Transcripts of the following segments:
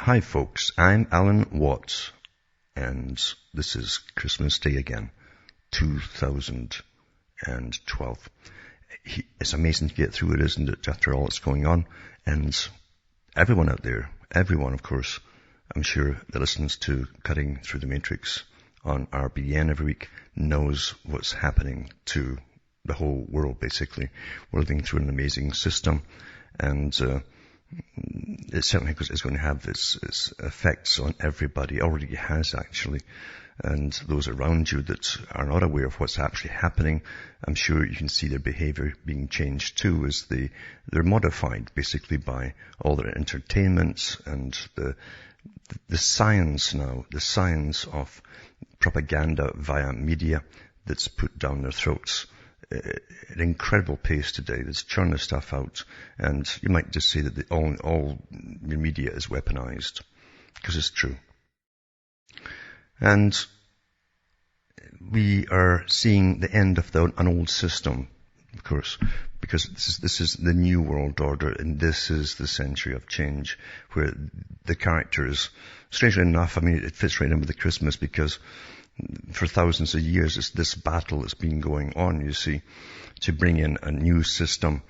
Hi folks, I'm Alan Watts, and this is Christmas Day again, 2012. It's amazing to get through it, isn't it, after all that's going on? And everyone out there, everyone of course, I'm sure that listens to Cutting Through the Matrix on RBN every week knows what's happening to the whole world basically. We're living through an amazing system, and it certainly is going to have its effects on everybody. It already has actually. And those around you that are not aware of what's actually happening, I'm sure you can see their behavior being changed too, as they're modified basically by all their entertainment and the science now, the science of propaganda via media that's put down their throats. An incredible pace today. That's churning the stuff out, and you might just say that all your media is weaponized, because it's true. And we are seeing the end of an old system, of course, because this is the new world order, and this is the century of change, where the characters, strangely enough, I mean, it fits right in with the Christmas, because for thousands of years, it's this battle that's been going on, you see, to bring in a new system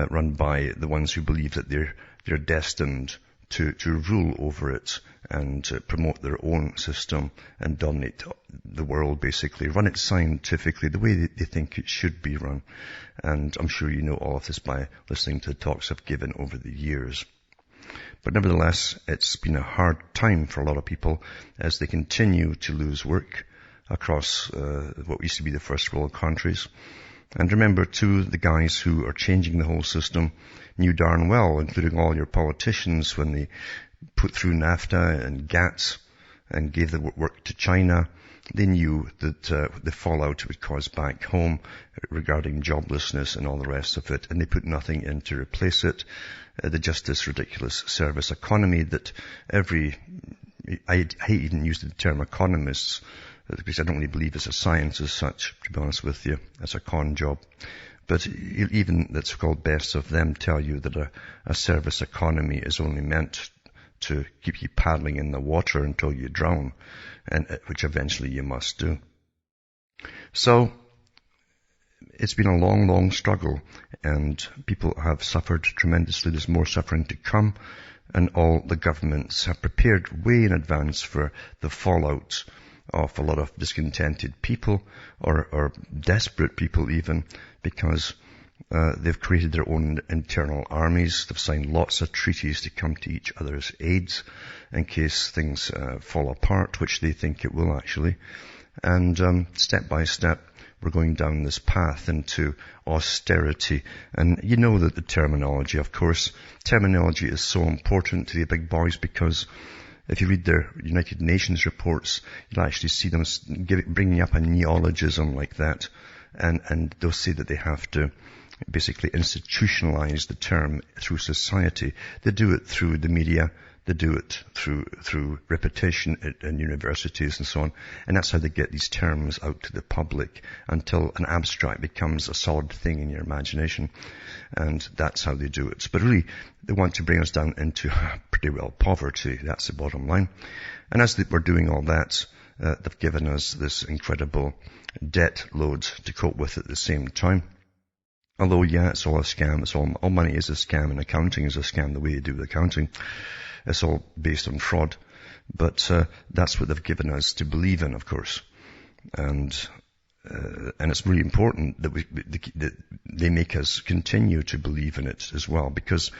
run by the ones who believe that they're destined to rule over it and promote their own system and dominate the world, basically, run it scientifically the way they think it should be run. And I'm sure you know all of this by listening to the talks I've given over the years. But nevertheless, it's been a hard time for a lot of people as they continue to lose work across what used to be the first world countries. And remember too, the guys who are changing the whole system knew darn well, including all your politicians, when they put through NAFTA and GATT and gave the work to China, they knew that the fallout it would cause back home regarding joblessness and all the rest of it, and they put nothing in to replace it. Just this ridiculous service economy that I hate even using the term economists, because I don't really believe it's a science as such, to be honest with you. It's a con job. But even the so-called best of them tell you that a service economy is only meant to keep you paddling in the water until you drown, and which eventually you must do. So it's been a long, long struggle, and people have suffered tremendously. There's more suffering to come, and all the governments have prepared way in advance for the fallout of a lot of discontented people or desperate people even, because they've created their own internal armies. They've signed lots of treaties to come to each other's aids in case things fall apart, which they think it will actually. And step by step, we're going down this path into austerity. And you know that the terminology, of course, terminology is so important to the big boys, because if you read their United Nations reports, you'll actually see them bringing up a neologism like that. And they'll say that they have to basically institutionalize the term through society. They do it through the media. They do it through repetition in universities and so on. And that's how they get these terms out to the public, until an abstract becomes a solid thing in your imagination. And that's how they do it. But really, they want to bring us down into pretty well poverty. That's the bottom line. And as we're doing all that, they've given us this incredible debt load to cope with at the same time. Although, yeah, it's all a scam. It's all money is a scam, and accounting is a scam, the way you do the accounting. It's all based on fraud. But that's what they've given us to believe in, of course. And it's really important that they make us continue to believe in it as well, because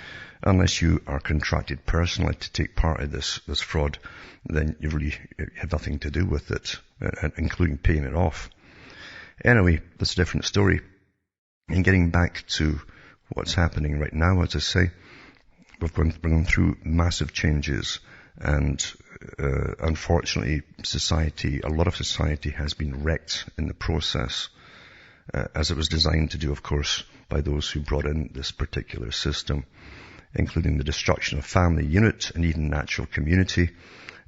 unless you are contracted personally to take part of this fraud, then you really have nothing to do with it, including paying it off. Anyway, that's a different story. And getting back to what's happening right now, as I say, we've gone through massive changes, and unfortunately, a lot of society has been wrecked in the process, as it was designed to do, of course, by those who brought in this particular system, including the destruction of family unit and even natural community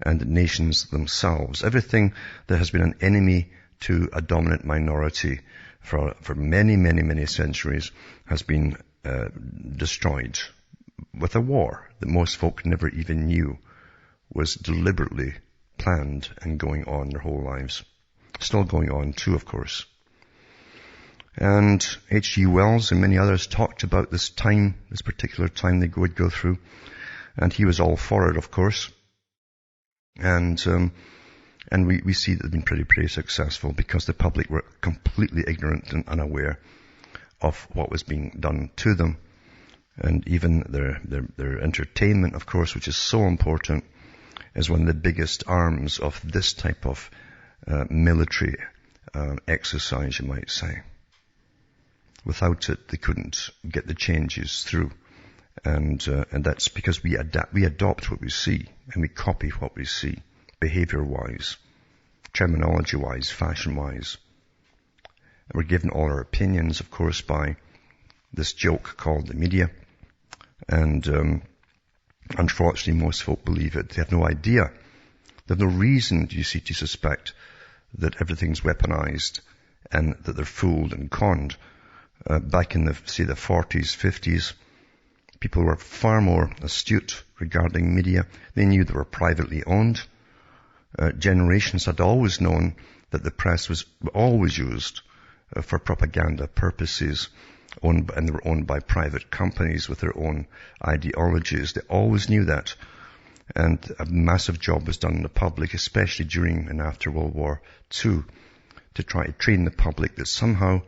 and the nations themselves. Everything that has been an enemy to a dominant minority for many, many, many centuries has been destroyed with a war that most folk never even knew was deliberately planned and going on their whole lives. Still going on too, of course. And H.G. Wells and many others talked about this time, this particular time they would go through. And he was all for it, of course. And we see that they've been pretty successful because the public were completely ignorant and unaware of what was being done to them. And even their entertainment, of course, which is so important, is one of the biggest arms of this type of military exercise, you might say. Without it, they couldn't get the changes through. And that's because we adopt what we see, and we copy what we see, behavior-wise, terminology-wise, fashion-wise. And we're given all our opinions, of course, by this joke called the media. And unfortunately, most folk believe it. They have no idea. They have no reason, you see, to suspect that everything's weaponized and that they're fooled and conned. Back in the 40s, 50s, people were far more astute regarding media. They knew they were privately owned. Generations had always known that the press was always used for propaganda purposes, and they were owned by private companies with their own ideologies. They always knew that. And a massive job was done in the public, especially during and after World War II, to try to train the public that somehow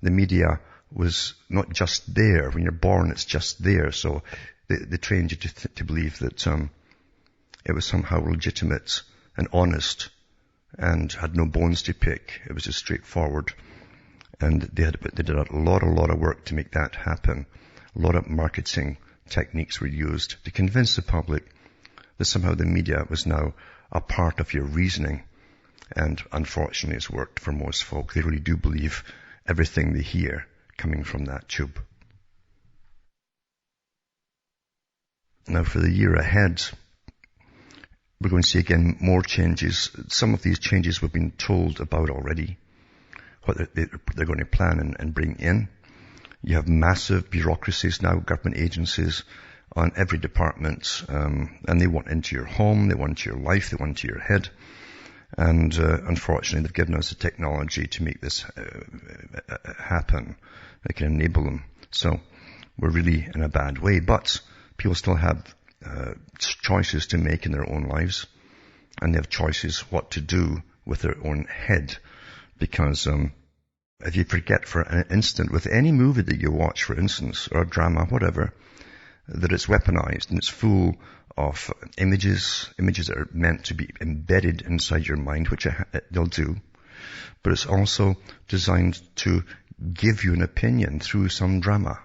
the media was not just there. When you're born, it's just there. So they trained you to believe that it was somehow legitimate and honest and had no bones to pick. It was just straightforward. And they did a lot of work to make that happen. A lot of marketing techniques were used to convince the public that somehow the media was now a part of your reasoning. And unfortunately, it's worked for most folk. They really do believe everything they hear coming from that tube. Now, for the year ahead, we're going to see again more changes. Some of these changes we've been told about already, what they're going to plan and bring in. You have massive bureaucracies now, government agencies on every department, and they want into your home, they want into your life, they want into your head. And unfortunately, they've given us the technology to make this happen. They can enable them. So we're really in a bad way. But people still have choices to make in their own lives. And they have choices what to do with their own head. Because if you forget for an instant, with any movie that you watch, for instance, or a drama, whatever, that it's weaponized and it's full of images that are meant to be embedded inside your mind, which they'll do. But it's also designed to give you an opinion through some drama.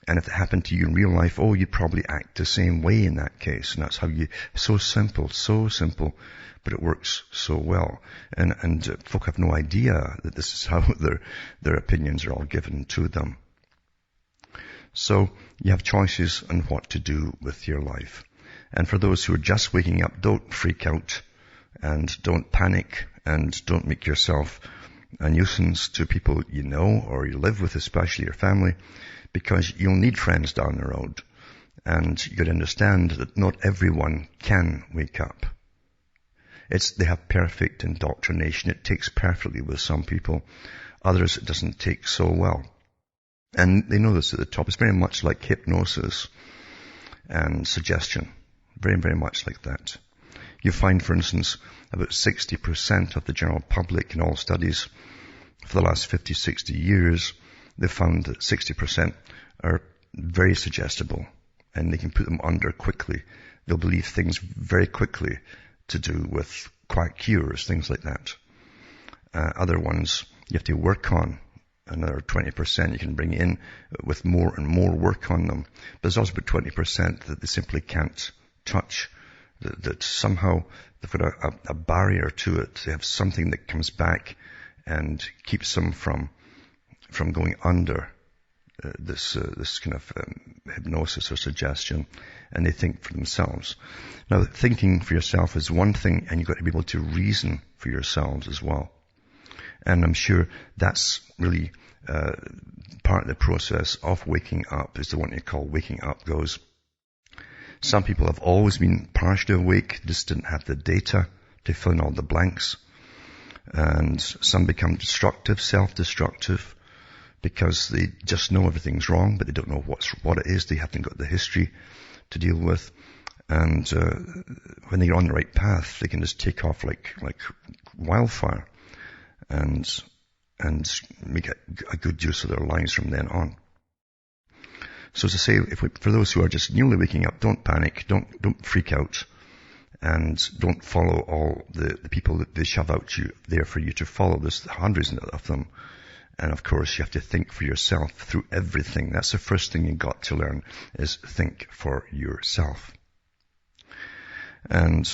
And if it happened to you in real life, you'd probably act the same way in that case. And that's how so simple, but it works so well. And folk have no idea that this is how their opinions are all given to them. So you have choices on what to do with your life. And for those who are just waking up, don't freak out and don't panic and don't make yourself a nuisance to people you know or you live with, especially your family, because you'll need friends down the road. And you got to understand that not everyone can wake up. They have perfect indoctrination. It takes perfectly with some people. Others it doesn't take so well. And they know this at the top. It's very much like hypnosis and suggestion. Very, very much like that. You find, for instance, about 60% of the general public in all studies for the last 50, 60 years, they found that 60% are very suggestible and they can put them under quickly. They'll believe things very quickly to do with quack cures, things like that. Other ones you have to work on. Another 20% you can bring in with more and more work on them. But there's also about 20% that they simply can't touch. That somehow they've got a barrier to it. They have something that comes back and keeps them from going under this kind of hypnosis or suggestion, and they think for themselves. Now, thinking for yourself is one thing, and you've got to be able to reason for yourselves as well. And I'm sure that's really part of the process of waking up, is the one you call waking up goes. Some people have always been partially awake, just didn't have the data to fill in all the blanks. And some become destructive, self-destructive, because they just know everything's wrong, but they don't know what it is. They haven't got the history to deal with. And when they're on the right path, they can just take off like wildfire and make a good use of their lives from then on. So as I say, for those who are just newly waking up, don't panic, don't freak out, and don't follow all the people that they shove out there for you to follow. There's hundreds of them. And of course, you have to think for yourself through everything. That's the first thing you've got to learn, is think for yourself. And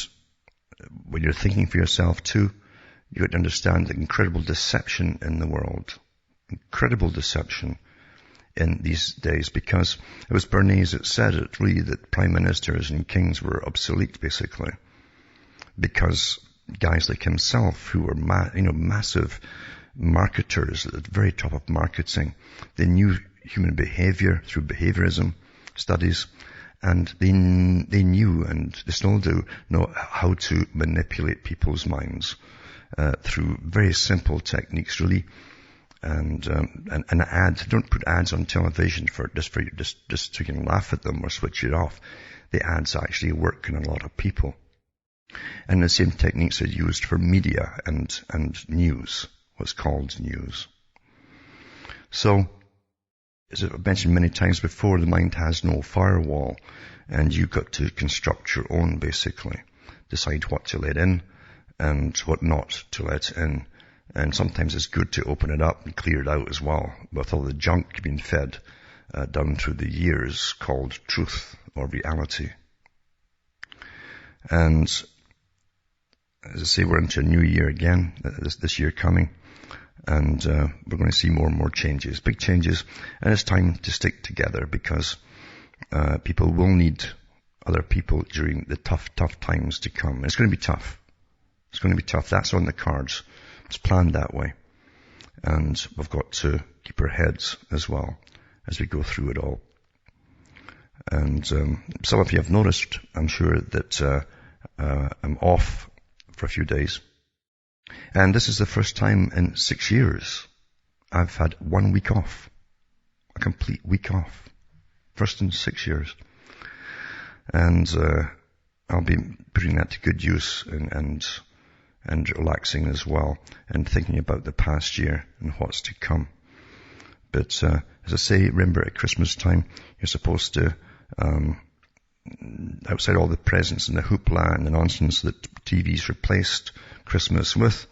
when you're thinking for yourself too, you got to understand the incredible deception in the world. Incredible deception in these days, because it was Bernays that said it, really, that prime ministers and kings were obsolete, basically. Because guys like himself, who were massive marketers at the very top of marketing, they knew human behavior through behaviorism studies, and they knew, and they still do, know how to manipulate people's minds through very simple techniques, really. And ads, don't put ads on television just so you can laugh at them or switch it off. The ads actually work on a lot of people. And the same techniques are used for media and news, what's called news. So, as I've mentioned many times before, the mind has no firewall, and you've got to construct your own, basically. Decide what to let in and what not to let in. And sometimes it's good to open it up and clear it out as well, with all the junk being fed down through the years, called truth or reality. And as I say, we're into a new year again, this year coming, and we're going to see more and more changes, big changes, and it's time to stick together, because people will need other people during the tough times to come. And it's going to be tough. It's going to be tough. That's on the cards. It's planned that way. And we've got to keep our heads as well as we go through it all. And some of you have noticed, I'm sure, that I'm off for a few days. And this is the first time in 6 years I've had 1 week off. A complete week off. First in 6 years. And I'll be putting that to good use and relaxing as well, and thinking about the past year and what's to come. But as I say, remember at Christmas time, you're supposed to, outside all the presents and the hoopla and the nonsense that TV's replaced Christmas with,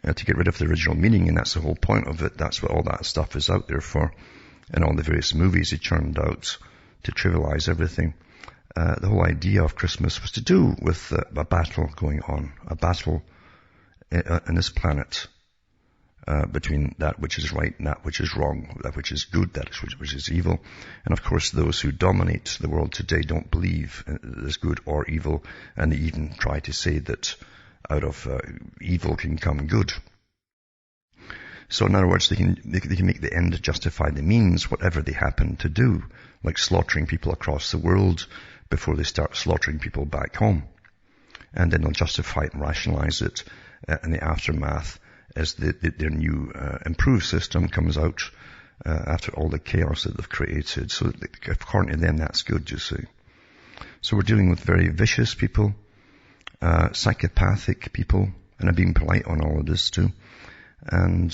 to get rid of the original meaning, and that's the whole point of it. That's what all that stuff is out there for, and all the various movies they churned out to trivialize everything. The whole idea of Christmas was to do with a battle going on, a battle on this planet between that which is right and that which is wrong, that which is good, that which is evil. And of course, those who dominate the world today don't believe there's good or evil, and they even try to say that out of evil can come good. So in other words, they can make the end justify the means, whatever they happen to do, like slaughtering people across the world before they start slaughtering people back home. And then they'll justify it and rationalize it in the aftermath as their new improved system comes out after all the chaos that they've created. So according to them, that's good, you see. So we're dealing with very vicious people, psychopathic people, and I'm being polite on all of this too. And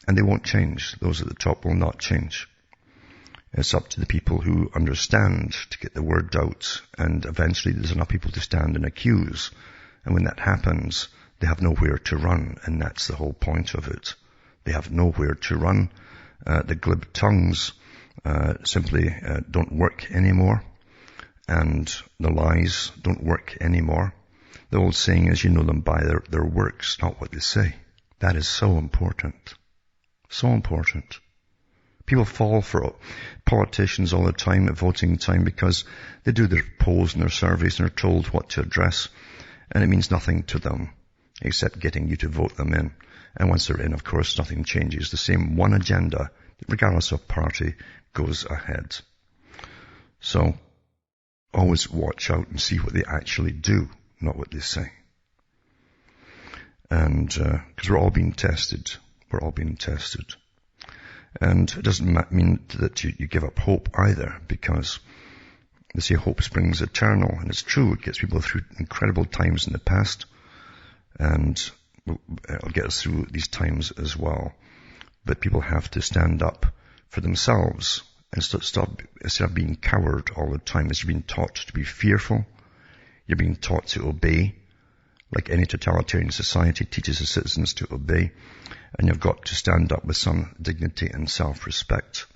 they won't change. Those at the top will not change. It's up to the people who understand to get the word out, and eventually there's enough people to stand and accuse. And when that happens, they have nowhere to run, and that's the whole point of it. They have nowhere to run. The glib tongues simply don't work anymore, and the lies don't work anymore. The old saying is, you know them by their works, not what they say. That is so important. So important. People fall for politicians all the time at voting time because they do their polls and their surveys and are told what to address, and it means nothing to them except getting you to vote them in. And once they're in, of course, nothing changes. The same one agenda, regardless of party, goes ahead. So always watch out and see what they actually do, not what they say. And, because we're all being tested. We're all being tested. And it doesn't mean that you give up hope either, because they say hope springs eternal, and it's true. It gets people through incredible times in the past, and it'll get us through these times as well. But people have to stand up for themselves and stop instead of being coward all the time. As you're being taught to be fearful, you're being taught to obey, like any totalitarian society teaches its citizens to obey. And you've got to stand up with some dignity and self-respect,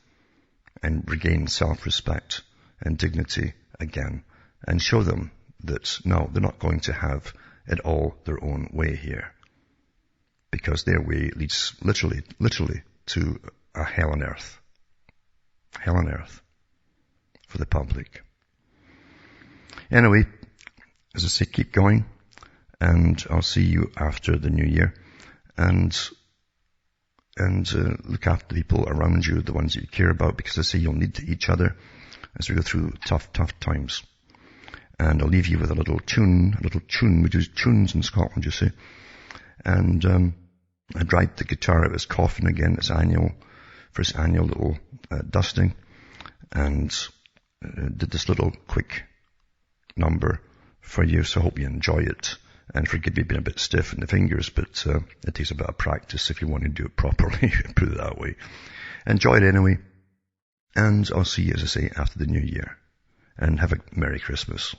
and regain self-respect and dignity again, and show them that no, they're not going to have it all their own way here, because their way leads literally to a hell on earth for the public. Anyway, as I say, keep going, and I'll see you after the new year, and look after the people around you, the ones that you care about, because I say you'll need each other as we go through tough times. And I'll leave you with a little tune. We do tunes in Scotland, you see. And I dried the guitar out of his coffin again, for his annual little dusting, and did this little quick number for you, so I hope you enjoy it. And forgive me being a bit stiff in the fingers, but it takes a bit of practice if you want to do it properly, put it that way. Enjoy it anyway. And I'll see you, as I say, after the new year. And have a Merry Christmas.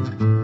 you.